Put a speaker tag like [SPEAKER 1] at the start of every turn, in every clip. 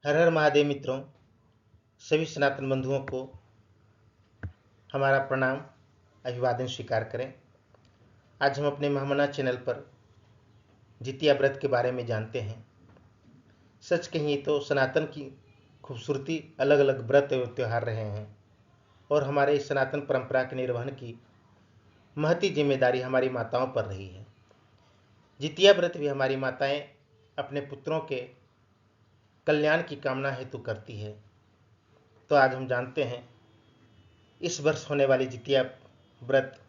[SPEAKER 1] हर हर महादेव मित्रों, सभी सनातन बंधुओं को हमारा प्रणाम, अभिवादन स्वीकार करें। आज हम अपने महामना चैनल पर जितिया व्रत के बारे में जानते हैं। सच कहिए तो सनातन की खूबसूरती अलग अलग व्रत एवं त्यौहार रहे हैं और हमारे इस सनातन परंपरा के निर्वहन की महती जिम्मेदारी हमारी माताओं पर रही है। जितिया व्रत भी हमारी माताएं अपने पुत्रों के कल्याण की कामना हेतु करती है। तो आज हम जानते हैं इस वर्ष होने वाली जितिया व्रत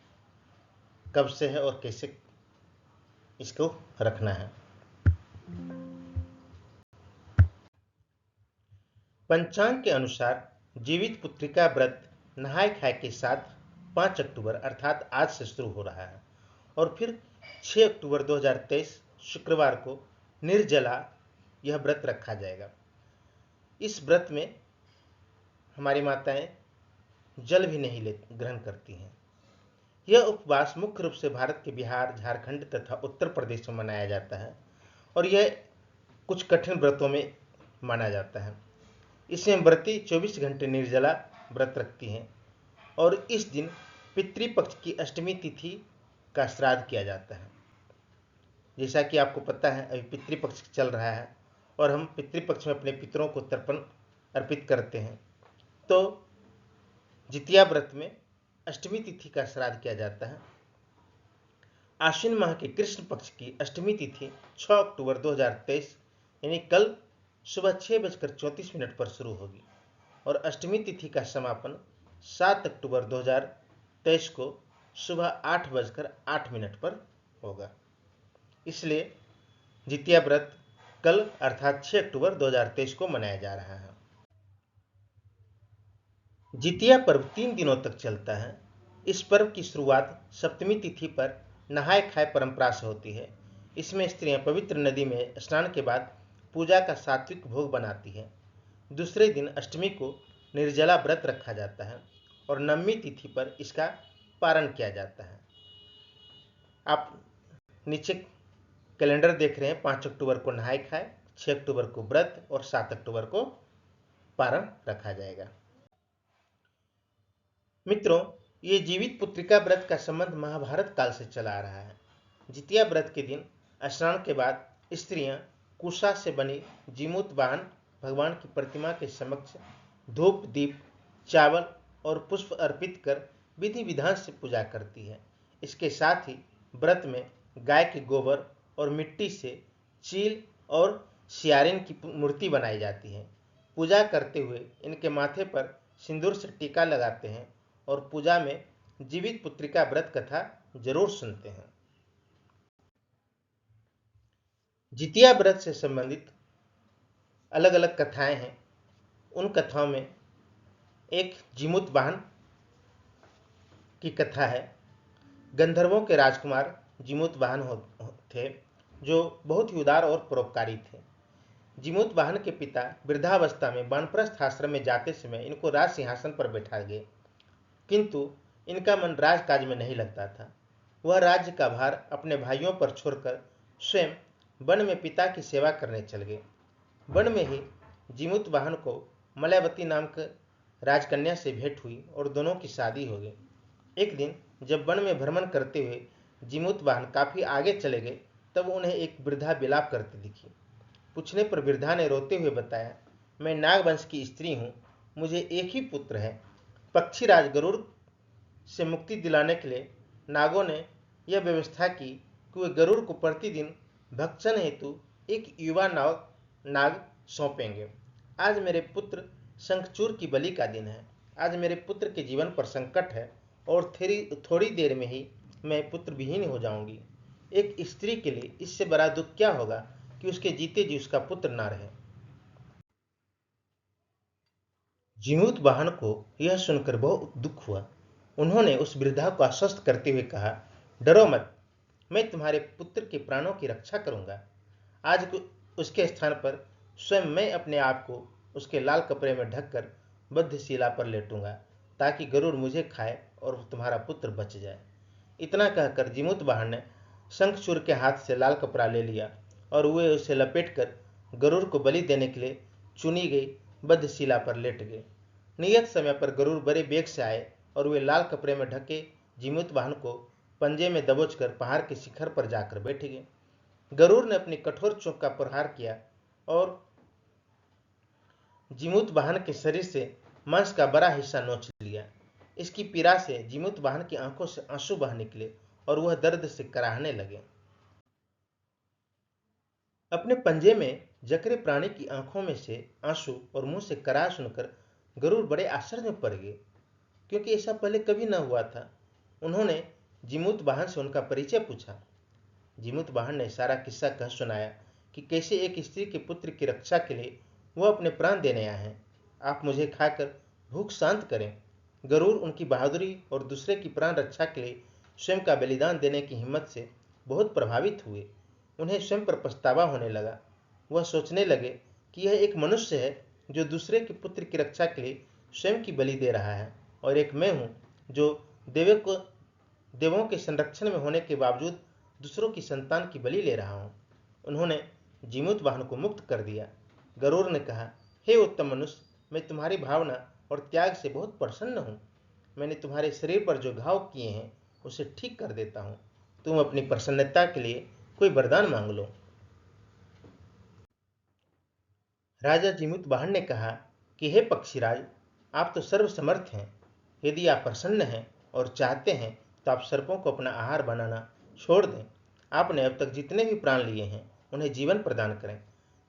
[SPEAKER 1] कब से है और कैसे इसको रखना है। पंचांग के अनुसार जीवित पुत्रिका व्रत नहाय खाए के साथ 5 अक्टूबर अर्थात आज से शुरू हो रहा है और फिर 6 अक्टूबर 2023 शुक्रवार को निर्जला यह व्रत रखा जाएगा। इस व्रत में हमारी माताएं जल भी नहीं ग्रहण करती हैं। यह उपवास मुख्य रूप से भारत के बिहार, झारखंड तथा उत्तर प्रदेश में मनाया जाता है और यह कुछ कठिन व्रतों में माना जाता है। इसमें व्रती 24 घंटे निर्जला व्रत रखती हैं और इस दिन पितृपक्ष की अष्टमी तिथि का श्राद्ध किया जाता है। जैसा कि आपको पता है अभी पितृपक्ष चल रहा है और हम पितृपक्ष में अपने पितरों को तर्पण अर्पित करते हैं। तो जितिया व्रत में अष्टमी तिथि का श्राद्ध किया जाता है। आश्विन माह के कृष्ण पक्ष की अष्टमी तिथि 6 अक्टूबर 2023 यानी कल सुबह 6:34 पर शुरू होगी और अष्टमी तिथि का समापन 7 अक्टूबर 2023 को सुबह 8:08 पर होगा। इसलिए जितिया व्रत कल अर्थात 6 अक्टूबर 2023 को मनाया जा रहा है। जितिया पर्व 3 दिनों तक चलता है। इस पर्व की शुरुआत सप्तमी तिथि पर नहाय खाए परंपरा से होती है। इसमें स्त्रियां पवित्र नदी में स्नान के बाद पूजा का सात्विक भोग बनाती है। दूसरे दिन अष्टमी को निर्जला व्रत रखा जाता है और नवमी तिथि पर इसका पारण किया जाता है। आप नीचे कैलेंडर देख रहे हैं। 5 अक्टूबर को नहाय खाए, 6 अक्टूबर को व्रत और 7 अक्टूबर को पारण रखा जाएगा। मित्रों, ये जीवित पुत्रिका व्रत का संबंध महाभारत काल से चला आ रहा है। जितिया व्रत के दिन स्नान के बाद स्त्रियां कुशा से बनी जीमूत वाहन भगवान की प्रतिमा के समक्ष धूप, दीप, चावल और पुष्प अर्पित कर विधि विधान से पूजा करती है। इसके साथ ही व्रत में गाय के गोबर और मिट्टी से चील और सियारिन की मूर्ति बनाई जाती है। पूजा करते हुए इनके माथे पर सिंदूर से टीका लगाते हैं और पूजा में जीवित पुत्रिका व्रत कथा जरूर सुनते हैं। जितिया व्रत से संबंधित अलग अलग कथाएं हैं। उन कथाओं में एक जीमूत वाहन की कथा है। गंधर्वों के राजकुमार जीमूत वाहन थे जो बहुत ही उदार और परोपकारी थे। जीमूत वाहन के पिता वृद्धावस्था में वानप्रस्थ आश्रम में जाते समय इनको राज सिंहासन पर बैठा गए, किंतु इनका मन राजकाज में नहीं लगता था। वह राज्य का भार अपने भाइयों पर छोड़कर स्वयं वन में पिता की सेवा करने चल गए। वन में ही जीमूत वाहन को मलयवती नाम के राजकन्या से भेंट हुई और दोनों की शादी हो गई। एक दिन जब वन में भ्रमण करते हुए जीमूत वाहन काफी आगे चले गए तब उन्हें एक वृद्धा विलाप करती दिखी। पूछने पर वृद्धा ने रोते हुए बताया, मैं नागवंश की स्त्री हूँ, मुझे एक ही पुत्र है। पक्षीराज गरुड़ से मुक्ति दिलाने के लिए नागों ने यह व्यवस्था की कि वे गरुड़ को प्रतिदिन भक्षण हेतु एक युवा नाग सौंपेंगे। आज मेरे पुत्र शंखचूर की बलि का दिन है। आज मेरे पुत्र के जीवन पर संकट है और थोड़ी देर में ही मैं पुत्र विहीन हो जाऊंगी। एक स्त्री के लिए इससे बड़ा दुख क्या होगा कि उसके जीते जी उसका पुत्र ना रहे। जीमूत वाहन को यह सुनकर बहुत दुख हुआ। उन्होंने उस वृद्धा को आश्वस्त करते हुए कहा, डरो मत, मैं तुम्हारे पुत्र के प्राणों की रक्षा करूंगा। आज उसके स्थान पर स्वयं मैं अपने आप को उसके लाल कपड़े में ढककर बद्धशिला पर लेटूंगा ताकि गरुड़ मुझे खाए और तुम्हारा पुत्र बच जाए। इतना कहकर जीमूत वाहन ने शंखचूर के हाथ से लाल कपड़ा ले लिया और वे उसे लपेटकर गरुड़ को बलि देने के लिए चुनी गई बद्धशिला पर लेट गए। नियत समय पर गरुड़ बड़े वेग से आए और वे लाल कपड़े में ढके जीमूत वाहन को पंजे में दबोचकर पहाड़ के शिखर पर जाकर बैठ गए। गरुड़ ने अपनी कठोर चोंच का प्रहार किया और जीमूत वाहन के शरीर से मांस का बड़ा हिस्सा नोच लिया। इसकी पीड़ा से जीमूत वाहन की आंखों से आंसू बह निकले और वह दर्द से कराहने लगे। अपने पंजे में जकड़े प्राणी की आंखों में से आंसू और मुंह से कराह सुनकर गरुड़ बड़े आश्चर्य में पड़ गए, क्योंकि ऐसा पहले कभी न हुआ था। उन्होंने जीमूत वाहन से उनका परिचय पूछा। जीमूत वाहन ने सारा किस्सा कह सुनाया कि कैसे एक स्त्री के पुत्र की रक्षा के लिए वह अपने प्राण देने आए हैं। आप मुझे खाकर भूख शांत करें। गरुड़ उनकी बहादुरी और दूसरे की प्राण रक्षा के लिए स्वयं का बलिदान देने की हिम्मत से बहुत प्रभावित हुए। उन्हें स्वयं पर पछतावा होने लगा। वह सोचने लगे कि यह एक मनुष्य है जो दूसरे के पुत्र की रक्षा के लिए स्वयं की बलि दे रहा है, और एक मैं हूँ जो देवों के संरक्षण में होने के बावजूद दूसरों की संतान की बलि ले रहा हूँ। उन्होंने जीमूत वाहन को मुक्त कर दिया। गरुड़ ने कहा, हे उत्तम मनुष्य, मैं तुम्हारी भावना और त्याग से बहुत प्रसन्न हूँ। मैंने तुम्हारे शरीर पर जो घाव किए हैं उसे ठीक कर देता हूँ। तुम अपनी प्रसन्नता के लिए कोई वरदान मांग लो। राजा जीमूत वाहन ने कहा कि हे पक्षीराज, आप तो सर्वसमर्थ हैं। यदि आप प्रसन्न हैं और चाहते हैं तो आप सर्पों को अपना आहार बनाना छोड़ दें। आपने अब तक जितने भी प्राण लिए हैं उन्हें जीवन प्रदान करें।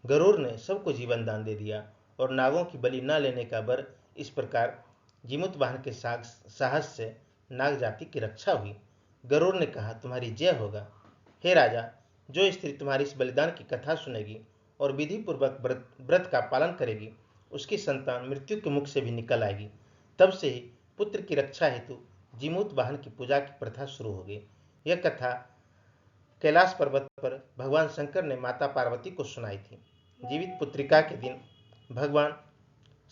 [SPEAKER 1] गरुड़ ने सबको जीवन दान दे दिया और नागों की बलि न लेने का वर। इस प्रकार जीमूत वाहन के साहस से नाग जाति की रक्षा हुई। गरुड़ ने कहा, तुम्हारी जय होगा। हे राजा, जो स्त्री तुम्हारी इस बलिदान की कथा सुनेगी और विधि पूर्वक व्रत का पालन करेगी, उसकी संतान मृत्यु के मुख से भी निकल आएगी। तब से ही पुत्र की रक्षा हेतु जीमूत वाहन की पूजा की प्रथा शुरू हो गई। यह कथा कैलाश पर्वत पर भगवान शंकर ने माता पार्वती को सुनाई थी। जीवित पुत्रिका के दिन भगवान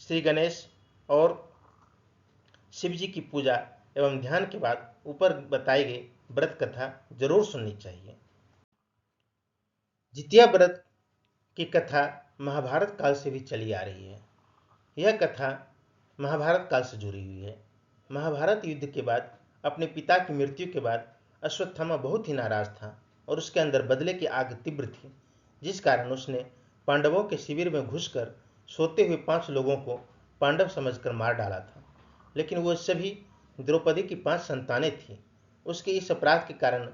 [SPEAKER 1] श्री गणेश और शिव जी की पूजा एवं ध्यान के बाद ऊपर बताई गई व्रत कथा जरूर सुननी चाहिए। जितिया व्रत की कथा महाभारत काल से भी चली आ रही है। यह कथा महाभारत काल से जुड़ी हुई है। महाभारत युद्ध के बाद अपने पिता की मृत्यु के बाद अश्वत्थामा बहुत ही नाराज था और उसके अंदर बदले की आग तीव्र थी, जिस कारण उसने पांडवों के शिविर में घुसकर सोते हुए 5 लोगों को पांडव समझकर मार डाला था। लेकिन वो सभी द्रौपदी की 5 संतानें थीं। उसके इस अपराध के कारण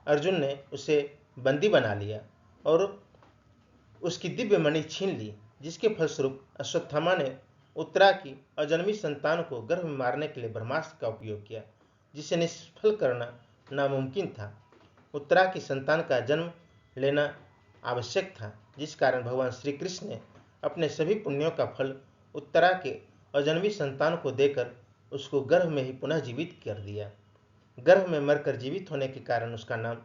[SPEAKER 1] अर्जुन ने उसे बंदी बना लिया और उसकी दिव्य मणि छीन ली, जिसके फलस्वरूप अश्वत्थामा ने उत्तरा की अजन्मी संतान को गर्भ में मारने के लिए ब्रह्मास्त्र का उपयोग किया, जिसे निष्फल करना नामुमकिन था। उत्तरा की संतान का जन्म लेना आवश्यक था, जिस कारण भगवान श्री कृष्ण ने अपने सभी पुण्यों का फल उत्तरा के अजन्मी संतान को देकर उसको गर्भ में ही पुनः जीवित कर दिया। गर्भ में मरकर जीवित होने के कारण उसका नाम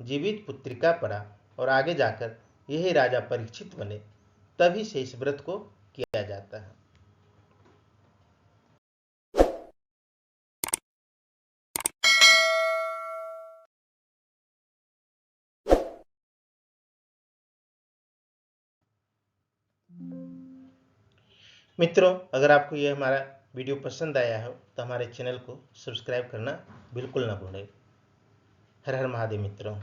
[SPEAKER 1] जीवित पुत्रिका पड़ा और आगे जाकर यही राजा परीक्षित बने। तभी से इस व्रत को किया जाता है। मित्रों, अगर आपको यह हमारा वीडियो पसंद आया हो तो हमारे चैनल को सब्सक्राइब करना बिल्कुल ना भूलें। हर हर महादेव मित्रों।